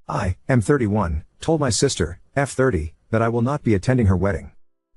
I, M31, told my sister, F30, that I will not be attending her wedding.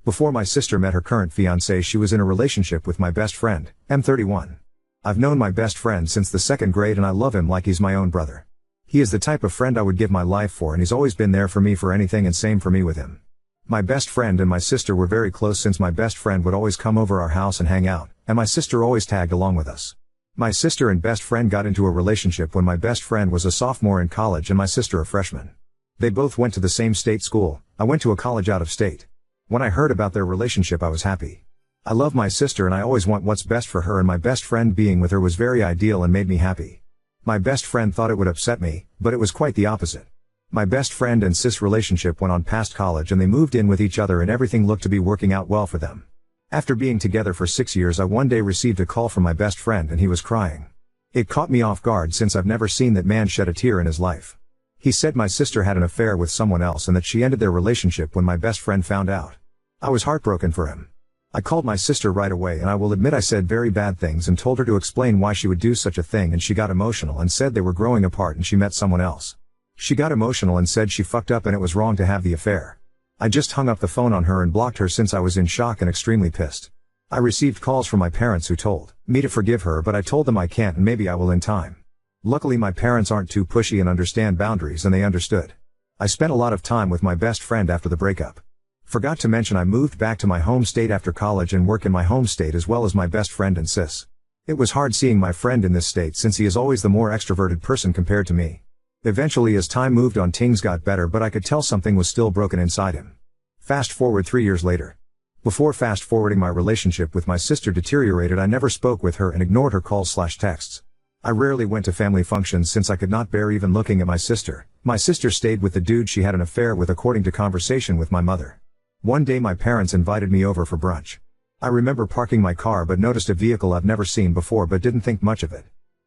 Before my sister met her current fiancé, she was in a relationship with my best friend, M31. I've known my best friend since the 2nd grade and I love him like he's my own brother. He is the type of friend I would give my life for, and he's always been there for me for anything, and same for me with him. My best friend and my sister were very close since my best friend would always come over our house and hang out, and my sister always tagged along with us. My sister and best friend got into a relationship when my best friend was a sophomore in college and my sister a freshman. They both went to the same state school. I went to a college out of state. When I heard about their relationship, I was happy. I love my sister and I always want what's best for her, and my best friend being with her was very ideal and made me happy. My best friend thought it would upset me, but it was quite the opposite. My best friend and sis relationship went on past college and they moved in with each other and everything looked to be working out well for them. After being together for 6 years, I one day received a call from my best friend and he was crying. It caught me off guard since I've never seen that man shed a tear in his life. He said my sister had an affair with someone else and that she ended their relationship when my best friend found out. I was heartbroken for him. I called my sister right away and I will admit I said very bad things and told her to explain why she would do such a thing, and she got emotional and said they were growing apart and she met someone else. She got emotional and said she fucked up and it was wrong to have the affair. I just hung up the phone on her and blocked her since I was in shock and extremely pissed. I received calls from my parents who told me to forgive her, but I told them I can't and maybe I will in time. Luckily my parents aren't too pushy and understand boundaries, and they understood. I spent a lot of time with my best friend after the breakup. Forgot to mention I moved back to my home state after college and work in my home state as well as my best friend and sis. It was hard seeing my friend in this state since he is always the more extroverted person compared to me. Eventually as time moved on things got better, but I could tell something was still broken inside him. Fast forward 3 years later. Before fast forwarding, my relationship with my sister deteriorated. I never spoke with her and ignored her calls/texts. I rarely went to family functions since I could not bear even looking at my sister. My sister stayed with the dude she had an affair with, according to conversation with my mother. One day my parents invited me over for brunch. I remember parking my car but noticed a vehicle I've never seen before but didn't think much of it.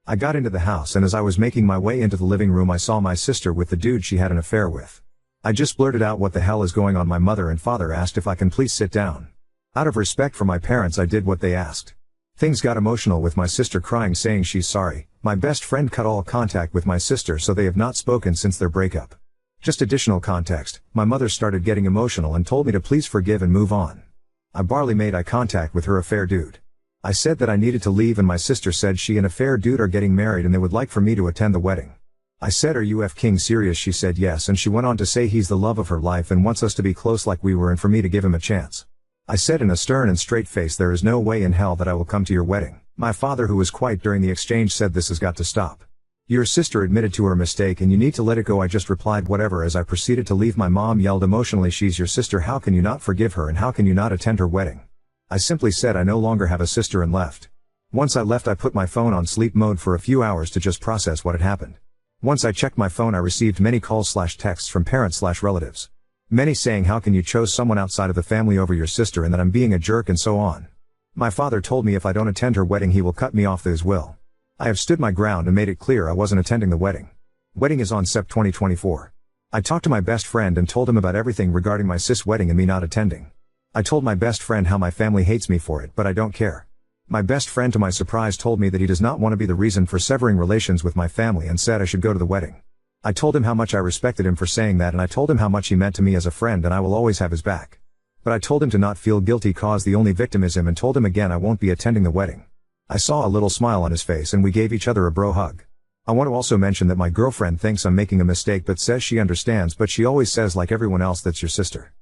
I got into the house and as I was making my way into the living room I saw my sister with the dude she had an affair with. I just blurted out, "What the hell is going on?" My mother and father asked if I can please sit down. Out of respect for my parents I did what they asked. Things got emotional with my sister crying saying she's sorry. My best friend cut all contact with my sister, so they have not spoken since their breakup. Just additional context, my mother started getting emotional and told me to please forgive and move on. I barely made eye contact with her affair dude. I said that I needed to leave and my sister said she and affair dude are getting married and they would like for me to attend the wedding. I said, "Are you f***ing serious?" She said yes, and she went on to say he's the love of her life and wants us to be close like we were and for me to give him a chance. I said in a stern and straight face, "There is no way in hell that I will come to your wedding." My father, who was quiet during the exchange, said, "This has got to stop. Your sister admitted to her mistake and you need to let it go." I just replied, "Whatever." As I proceeded to leave, my mom yelled emotionally, "She's your sister, how can you not forgive her and how can you not attend her wedding?" I simply said I no longer have a sister and left. Once I left, I put my phone on sleep mode for a few hours to just process what had happened. Once I checked my phone, I received many calls/texts from parents/relatives. Many saying, "How can you chose someone outside of the family over your sister, and that I'm being a jerk," and so on. My father told me if I don't attend her wedding he will cut me off his will. I have stood my ground and made it clear I wasn't attending the wedding. Wedding is on Sept 2024. I talked to my best friend and told him about everything regarding my sis wedding and me not attending. I told my best friend how my family hates me for it, but I don't care. My best friend, to my surprise, told me that he does not want to be the reason for severing relations with my family and said I should go to the wedding. I told him how much I respected him for saying that, and I told him how much he meant to me as a friend and I will always have his back. But I told him to not feel guilty cause the only victim is him, and told him again I won't be attending the wedding. I saw a little smile on his face and we gave each other a bro hug. I want to also mention that my girlfriend thinks I'm making a mistake but says she understands, but she always says like everyone else, "That's your sister."